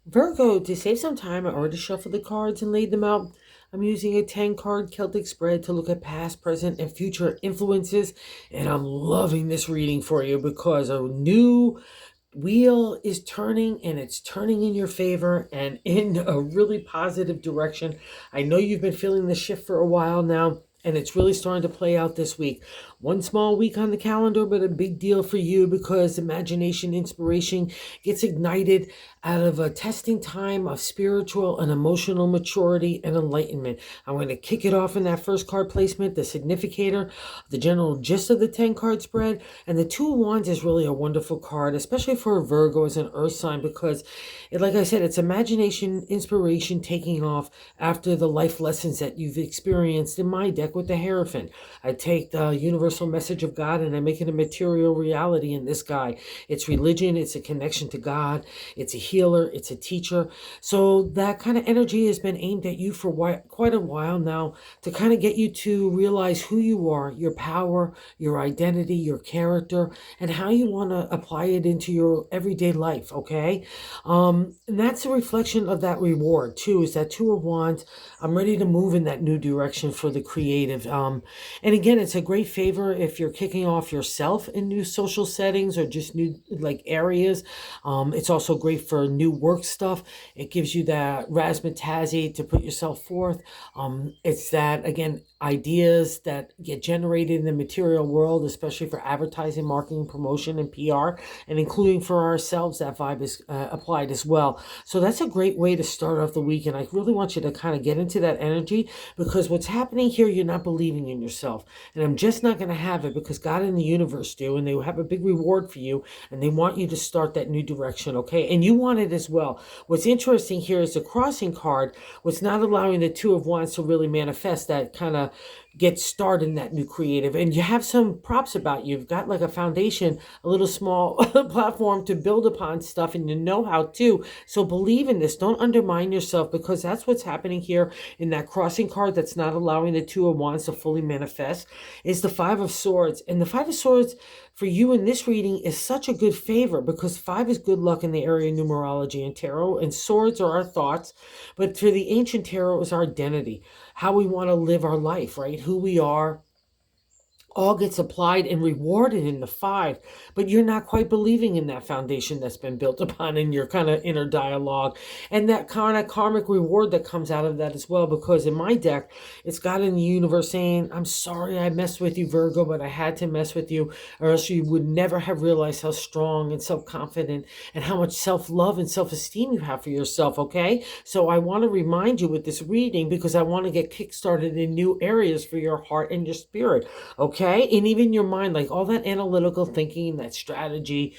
Virgo, to save some time, I already shuffled the cards and laid them out. I'm using a 10 card Celtic spread to look at past, present, and future influences. And I'm loving this reading for you because a new wheel is turning and it's turning in your favor and in a really positive direction. I know you've been feeling the shift for a while now. And it's really starting to play out this week. One small week on the calendar, but a big deal for you because imagination, inspiration gets ignited out of a testing time of spiritual and emotional maturity and enlightenment. I'm going to kick it off in that first card placement, the significator, the general gist of the 10 card spread. And the Two of Wands is really a wonderful card, especially for a Virgo as an earth sign, because like I said, it's imagination, inspiration taking off after the life lessons that you've experienced. In my deck with the Hierophant, I take the universal message of God and I make it a material reality in this guy. It's religion, it's a connection to God, it's a healer, it's a teacher. So that kind of energy has been aimed at you for quite a while now, to kind of get you to realize who you are, your power, your identity, your character, and how you want to apply it into your everyday life, okay? And that's a reflection of that reward too, is that Two of Wands. I'm ready to move in that new direction for the creative. And again, it's a great favor if you're kicking off yourself in new social settings or just new like areas. It's also great for new work stuff. It gives you that razzmatazzy to put yourself forth. It's that, again, ideas that get generated in the material world, especially for advertising, marketing, promotion, and PR, and including for ourselves, that vibe is applied as well. So that's a great way to start off the week. And I really want you to kind of get into that energy, because what's happening here, you're not believing in yourself. And I'm just not going to have it, because God and the universe do, and they have a big reward for you, and they want you to start that new direction, okay? And you want it as well. What's interesting here is the crossing card, what's not allowing the Two of Wands to really manifest that kind of get started in that new creative. And you have some props about you. You've got like a foundation, a little small platform to build upon stuff, and you know how to. So believe in this. Don't undermine yourself, because that's what's happening here in that crossing card that's not allowing the Two of Wands to fully manifest, is the Five of Swords. And the Five of Swords for you in this reading is such a good favor, because five is good luck in the area of numerology and tarot, and swords are our thoughts. But for the ancient tarot is our identity, how we want to live our life, right? Who we are, all gets applied and rewarded in the five, but you're not quite believing in that foundation that's been built upon in your kind of inner dialogue, and that kind of karmic reward that comes out of that as well. Because in my deck, it's God in the universe saying, I'm sorry I messed with you, Virgo, but I had to mess with you, or else you would never have realized how strong and self-confident and how much self-love and self-esteem you have for yourself, okay? So I want to remind you with this reading, because I want to get kickstarted in new areas for your heart and your spirit, okay? And even your mind, like all that analytical thinking, that strategy,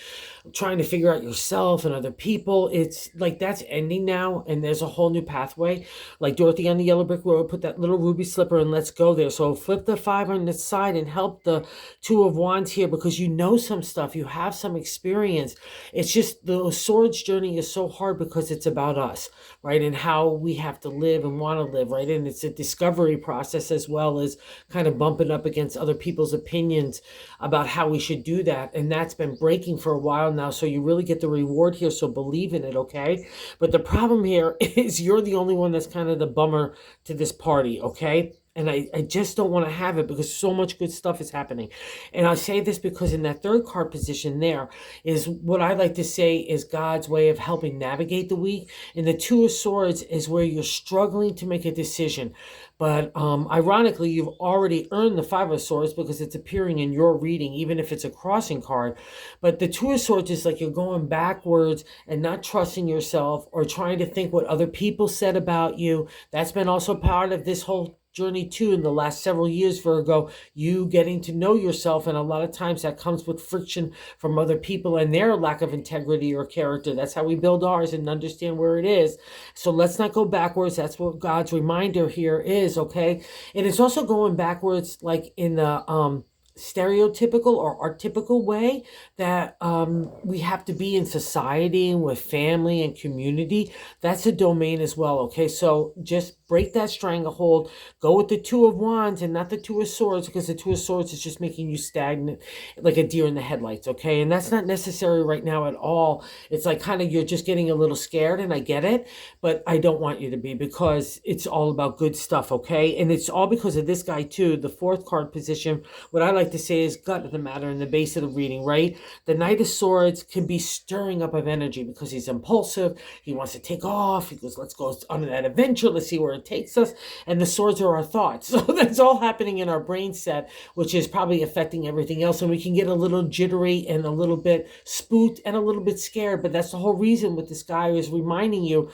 trying to figure out yourself and other people, it's like that's ending now, and there's a whole new pathway. Like Dorothy on the Yellow Brick Road, put that little ruby slipper and let's go there. So flip the five on the side and help the Two of Wands here, because you know some stuff, you have some experience. It's just the swords journey is so hard because it's about us, right? And how we have to live and want to live, right? And it's a discovery process, as well as kind of bumping up against other people's opinions about how we should do that. And that's been breaking for a while now. So you really get the reward here. So believe in it, okay? But the problem here is you're the only one that's kind of the bummer to this party, okay? And I just don't want to have it, because so much good stuff is happening. And I say this because in that third card position there is what I like to say is God's way of helping navigate the week. And the Two of Swords is where you're struggling to make a decision. But ironically, you've already earned the Five of Swords, because it's appearing in your reading, even if it's a crossing card. But the Two of Swords is like you're going backwards and not trusting yourself, or trying to think what other people said about you. That's been also part of this whole journey too in the last several years, Virgo, you getting to know yourself. And a lot of times that comes with friction from other people and their lack of integrity or character. That's how we build ours and understand where it is. So let's not go backwards. That's what God's reminder here is, okay? And it's also going backwards like in the stereotypical or archetypical way that we have to be in society and with family and community. That's a domain as well. Okay, so just break that stranglehold. Go with the Two of Wands and not the Two of Swords, because the Two of Swords is just making you stagnant, like a deer in the headlights. Okay, and that's not necessary right now at all. It's like kind of you're just getting a little scared, and I get it, but I don't want you to be, because it's all about good stuff. Okay, and it's all because of this guy too. The fourth card position, what I like to say is gut of the matter in the base of the reading, right? The Knight of Swords can be stirring up of energy because he's impulsive. He wants to take off. He goes, let's go on that adventure. Let's see where it takes us. And the swords are our thoughts. So that's all happening in our brain set, which is probably affecting everything else. And we can get a little jittery and a little bit spooked and a little bit scared. But that's the whole reason with this guy is reminding you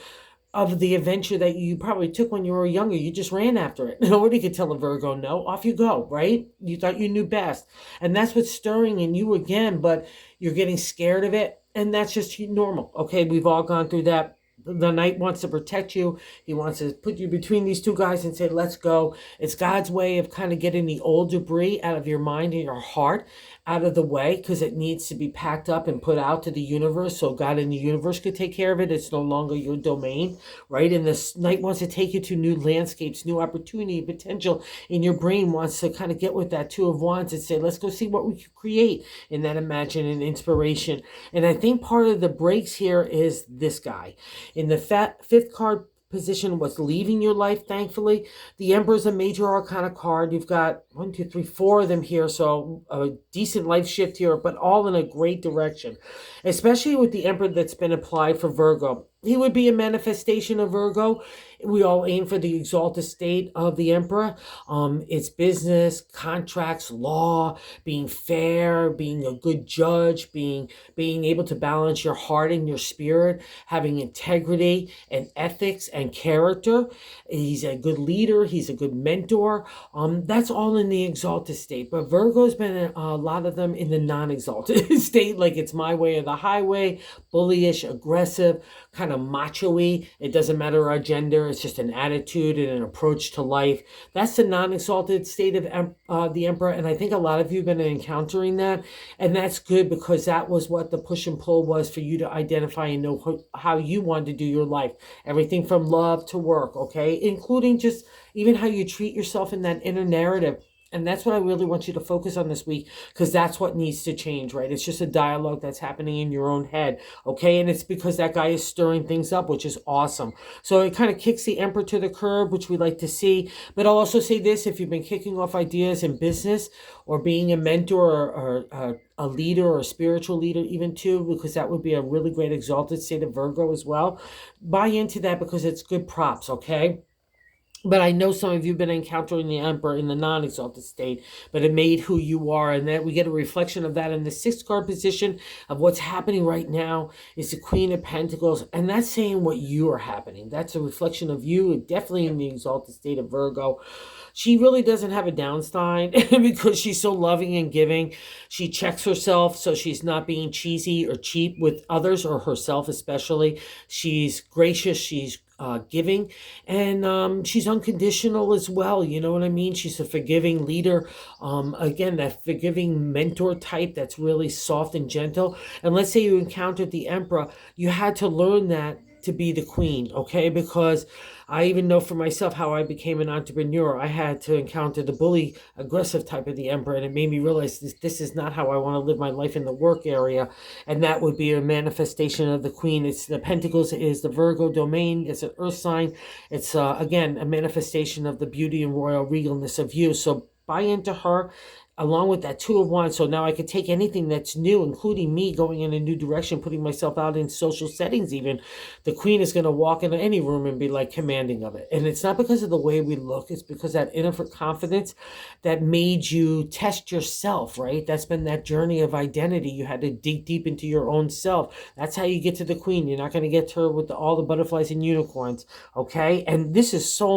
of the adventure that you probably took when you were younger. You just ran after it. Nobody could tell a Virgo no. Off you go, right? You thought you knew best. And that's what's stirring in you again, but you're getting scared of it. And that's just normal. Okay, we've all gone through that. The knight wants to protect you. He wants to put you between these two guys and say, let's go. It's God's way of kind of getting the old debris out of your mind and your heart out of the way, because it needs to be packed up and put out to the universe so God in the universe could take care of it. It's no longer your domain, right? And this knight wants to take you to new landscapes, new opportunity, potential. In your brain wants to kind of get with that Two of Wands and say, let's go see what we can create in that imagine and inspiration. And I think part of the breaks here is this guy. In the fifth card position, what's leaving your life, thankfully. The Emperor is a major arcana card. You've got 1, 2, 3, 4 of them here, so a decent life shift here, but all in a great direction, especially with the Emperor that's been applied for Virgo. He would be a manifestation of Virgo. We all aim for the exalted state of the Emperor. It's business, contracts, law, being fair, being a good judge, being able to balance your heart and your spirit, having integrity and ethics and character. He's a good leader. He's a good mentor. That's all in the exalted state. But Virgo's been a lot of them in the non-exalted state, like it's my way or the highway, bullyish, aggressive, kind of macho-y. It doesn't matter our gender. It's just an attitude and an approach to life. That's the non-exalted state of the Emperor. And I think a lot of you have been encountering that. And that's good, because that was what the push and pull was for you to identify and know how you wanted to do your life. Everything from love to work, okay? Including just even how you treat yourself in that inner narrative. And that's what I really want you to focus on this week, because that's what needs to change, right? It's just a dialogue that's happening in your own head, okay? And it's because that guy is stirring things up, which is awesome. So it kind of kicks the Emperor to the curb, which we like to see. But I'll also say this, if you've been kicking off ideas in business or being a mentor or a leader or a spiritual leader even too, because that would be a really great exalted state of Virgo as well. Buy into that, because it's good props, okay? But I know some of you have been encountering the Emperor in the non-exalted state, but it made who you are. And that we get a reflection of that in the sixth card position of what's happening right now is the Queen of Pentacles. And that's saying what you are happening. That's a reflection of you, definitely in the exalted state of Virgo. She really doesn't have a downside because she's so loving and giving. She checks herself so she's not being cheesy or cheap with others or herself especially. She's gracious. She's giving, and she's unconditional as well. You know what I mean? She's a forgiving leader. Again, that forgiving mentor type that's really soft and gentle. And let's say you encountered the Emperor, you had to learn that to be the queen, okay? Because I even know for myself how I became an entrepreneur. I had to encounter the bully, aggressive type of the Emperor, and it made me realize this is not how I want to live my life in the work area, and that would be a manifestation of the Queen. It's the Pentacles is the Virgo domain. It's an earth sign. It's, again, a manifestation of the beauty and royal regalness of you. So buy into her, along with that Two of Wands. So now I could take anything that's new, including me going in a new direction, putting myself out in social settings even. The Queen is going to walk into any room and be like commanding of it. And it's not because of the way we look. It's because that inner confidence that made you test yourself, right? That's been that journey of identity. You had to dig deep into your own self. That's how you get to the Queen. You're not going to get to her with all the butterflies and unicorns, okay? And this is so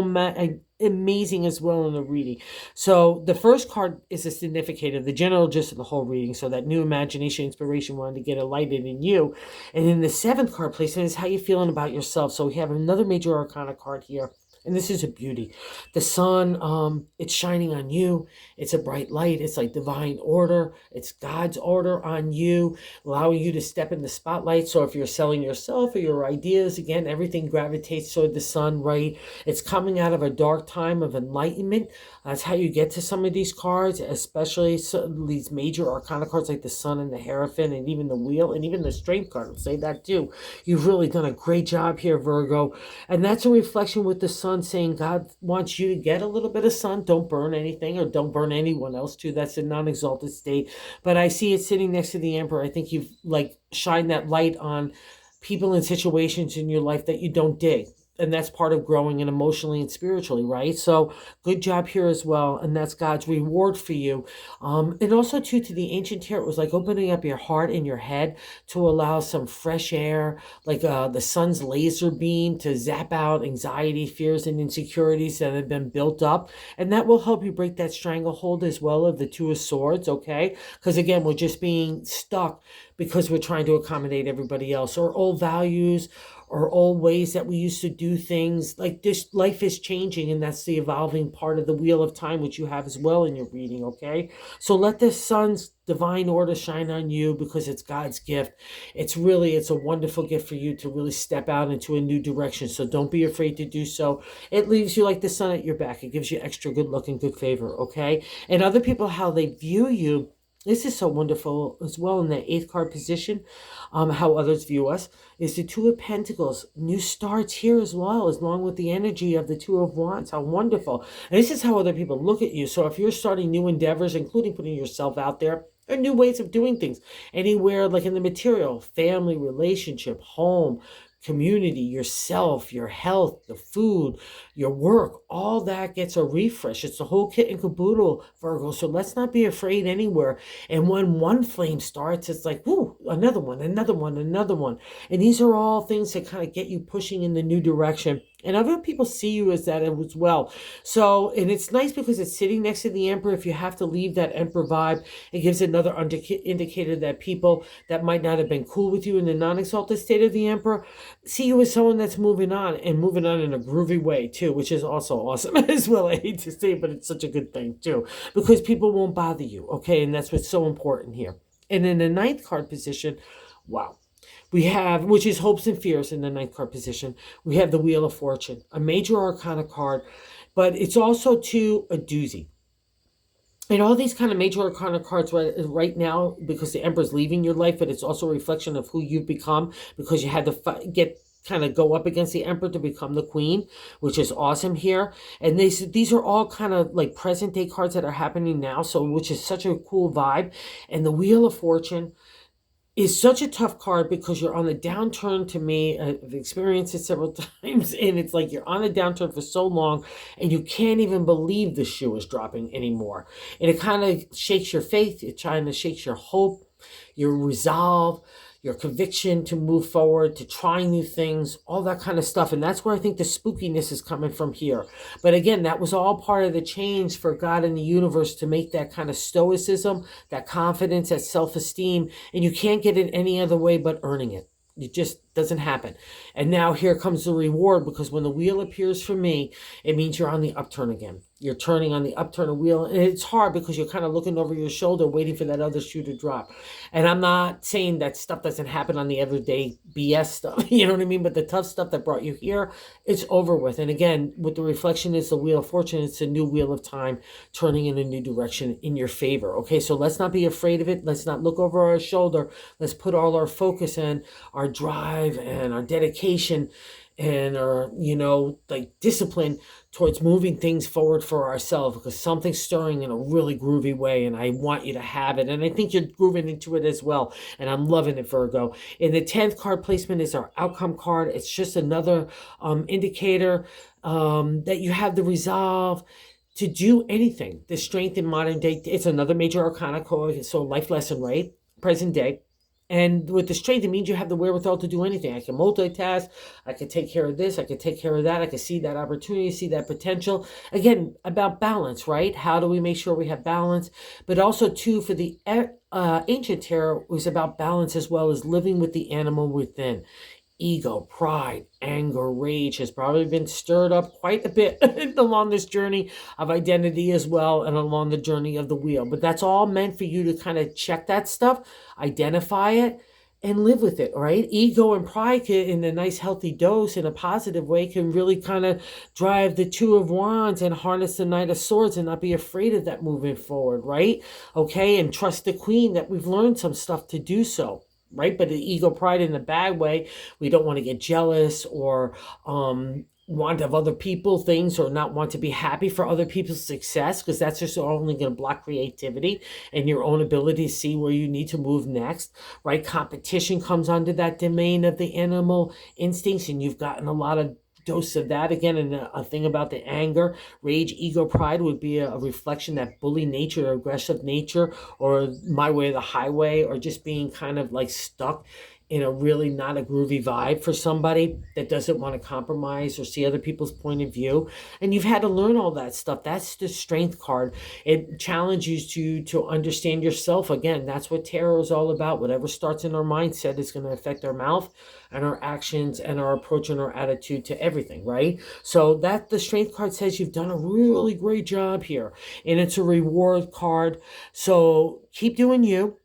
amazing as well in the reading. So the first card is a significator, the general gist of the whole reading. So that new imagination, inspiration wanted to get lighted in you. And in the seventh card placement is how you're feeling about yourself. So we have another major arcana card here. And this is a beauty. The sun, it's shining on you. It's a bright light. It's like divine order. It's God's order on you, allowing you to step in the spotlight. So if you're selling yourself or your ideas, again, everything gravitates toward the sun, right? It's coming out of a dark time of enlightenment. That's how you get to some of these cards, especially these major arcana cards like the sun and the hierophant and even the wheel and even the strength card. I'll say that too. You've really done a great job here, Virgo. And that's a reflection with the sun saying God wants you to get a little bit of sun. Don't burn anything or don't burn anyone else too. That's a non-exalted state. But I see it sitting next to the Emperor. I think you've like shined that light on people and situations in your life that you don't dig. And that's part of growing and emotionally and spiritually, right? So good job here as well. And that's God's reward for you. And also too, to the ancient tarot, it was like opening up your heart and your head to allow some fresh air, like the sun's laser beam to zap out anxiety, fears, and insecurities that have been built up. And that will help you break that stranglehold as well of the Two of Swords, okay? Because again, we're just being stuck because we're trying to accommodate everybody else, or old values, or old ways that we used to do things. Like this, life is changing, and that's the evolving part of the wheel of time, which you have as well in your reading, okay? So let the sun's divine order shine on you because it's God's gift. It's a wonderful gift for you to really step out into a new direction. So don't be afraid to do so. It leaves you like the sun at your back. It gives you extra good luck and good favor, okay? And other people, how they view you, this is so wonderful as well in the 8th card position, how others view us, is the Two of Pentacles. New starts here as well, along with the energy of the Two of Wands. How wonderful. And this is how other people look at you. So if you're starting new endeavors, including putting yourself out there, or new ways of doing things, anywhere like in the material, family, relationship, home, community, yourself, your health, the food, your work, all that gets a refresh. It's the whole kit and caboodle, Virgo. So let's not be afraid anywhere. And when one flame starts, it's like, whoo, another one, another one, another one. And these are all things that kind of get you pushing in the new direction. And other people see you as that as well. So, and it's nice because it's sitting next to the Emperor. If you have to leave that Emperor vibe, it gives another indicator that people that might not have been cool with you in the non-exalted state of the Emperor see you as someone that's moving on, and moving on in a groovy way too, which is also awesome as well. I hate to say it, but it's such a good thing too, because people won't bother you, okay? And that's what's so important here. And in the 9th card position, wow. We have, which is hopes and fears in the 9th card position, we have the Wheel of Fortune, a major arcana card, but it's also too a doozy. And all these kind of major arcana cards right now, because the Emperor's leaving your life, but it's also a reflection of who you've become, because you had to kind of go up against the Emperor to become the Queen, which is awesome here. And these are all kind of like present day cards that are happening now, so which is such a cool vibe. And the Wheel of Fortune is such a tough card because you're on the downturn. To me, I've experienced it several times, and it's like you're on a downturn for so long and you can't even believe the shoe is dropping anymore. And it kind of shakes your faith. It kind of shakes your hope, your resolve, your conviction to move forward, to try new things, all that kind of stuff. And that's where I think the spookiness is coming from here. But again, that was all part of the change for God in the universe to make that kind of stoicism, that confidence, that self-esteem. And you can't get it any other way but earning it. It just doesn't happen. And now here comes the reward, because when the wheel appears for me, it means you're on the upturn again. You're turning on the upturn of wheel. And it's hard because you're kind of looking over your shoulder, waiting for that other shoe to drop. And I'm not saying that stuff doesn't happen on the everyday BS stuff, you know what I mean? But the tough stuff that brought you here, it's over with. And again, with the reflection is the Wheel of Fortune. It's a new wheel of time turning in a new direction in your favor. Okay, so let's not be afraid of it. Let's not look over our shoulder. Let's put all our focus in our drive and our dedication and our, like discipline towards moving things forward for ourselves, because something's stirring in a really groovy way, and I want you to have it. And I think you're grooving into it as well. And I'm loving it, Virgo. And the 10th card placement is our outcome card. It's just another indicator that you have the resolve to do anything. The strength in modern day. It's another major arcana card. So life lesson, right? Present day. And with the strength, it means you have the wherewithal to do anything. I can multitask. I can take care of this. I can take care of that. I can see that opportunity, see that potential. Again, about balance, right? How do we make sure we have balance? But also, too, for the ancient tarot, was about balance as well as living with the animal within. ego, pride, anger, rage has probably been stirred up quite a bit along this journey of identity as well, and along the journey of the wheel. But that's all meant for you to kind of check that stuff, identify it, and live with it, right? Ego and pride can, in a nice healthy dose, in a positive way, can really kind of drive the Two of Wands and harness the Knight of Swords and not be afraid of that moving forward, right? Okay, and trust the Queen that we've learned some stuff to do so. Right, but the ego, pride in the bad way, we don't want to get jealous or want of other people things, or not want to be happy for other people's success, because that's just only going to block creativity and your own ability to see where you need to move next, right? Competition comes under that domain of the animal instincts, and you've gotten a lot of dose of that again. And a thing about the anger, rage, ego, pride would be a reflection, that bully nature, aggressive nature, or my way or the highway, or just being kind of like stuck in a really not a groovy vibe for somebody that doesn't want to compromise or see other people's point of view. And you've had to learn all that stuff. That's the Strength card. It challenges you to understand yourself. Again, that's what tarot is all about. Whatever starts in our mindset is going to affect our mouth and our actions and our approach and our attitude to everything, right? So that the Strength card says you've done a really great job here, and it's a reward card. So keep doing you.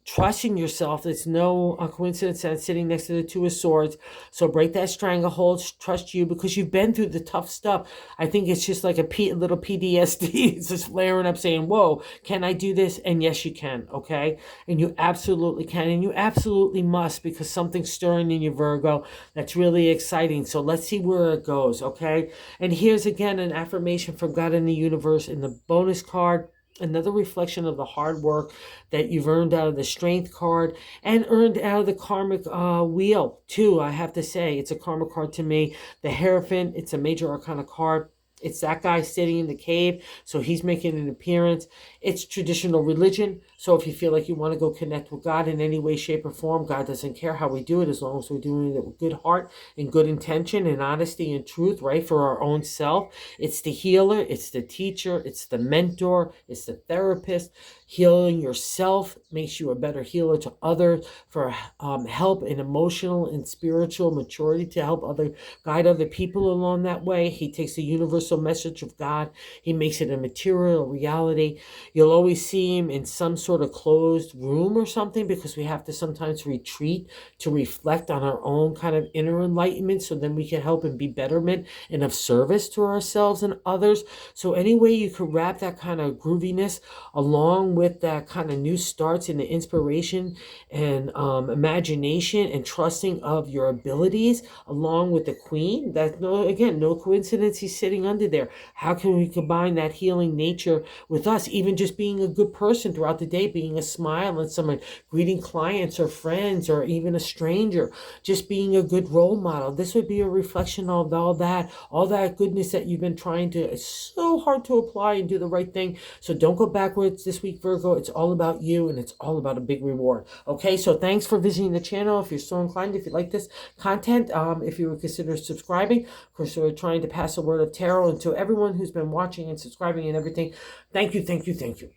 Trusting yourself. It's no coincidence that it's sitting next to the Two of Swords. So break that stranglehold. Trust you, because you've been through the tough stuff. I think it's just like a little PTSD. It's just flaring up saying, whoa, can I do this? And yes, you can, okay? And you absolutely can. And you absolutely must, because something's stirring in you, Virgo. That's really exciting. So let's see where it goes, okay? And here's again an affirmation from God in the universe in the bonus card. Another reflection of the hard work that you've earned out of the Strength card, and earned out of the karmic wheel too. I have to say, it's a karma card to me. The Hierophant, it's a major arcana card. It's that guy sitting in the cave, so he's making an appearance. It's traditional religion, so if you feel like you want to go connect with God in any way, shape, or form, God doesn't care how we do it, as long as we're doing it with good heart and good intention and honesty and truth, right, for our own self. It's the healer, it's the teacher, it's the mentor, it's the therapist. Healing yourself makes you a better healer to others, for help in emotional and spiritual maturity, to help guide other people along that way. He takes the universal message of God, he makes it a material reality. You'll always see him in some sort of closed room or something, because we have to sometimes retreat to reflect on our own kind of inner enlightenment, so then we can help and be betterment and of service to ourselves and others. So any way you could wrap that kind of grooviness along with that kind of new starts in the inspiration and imagination and trusting of your abilities, along with the Queen, that no coincidence he's sitting under there. How can we combine that healing nature with us, even just being a good person throughout the day, being a smile and someone, greeting clients or friends or even a stranger, just being a good role model. This would be a reflection of all that goodness that you've been trying to, it's so hard to apply and do the right thing. So don't go backwards this week, Virgo. It's all about you, and it's all about a big reward. Okay, so thanks for visiting the channel. If you're so inclined, if you like this content, if you would consider subscribing. Of course, we're trying to pass the word of tarot, and to everyone who's been watching and subscribing and everything, thank you, thank you, thank you.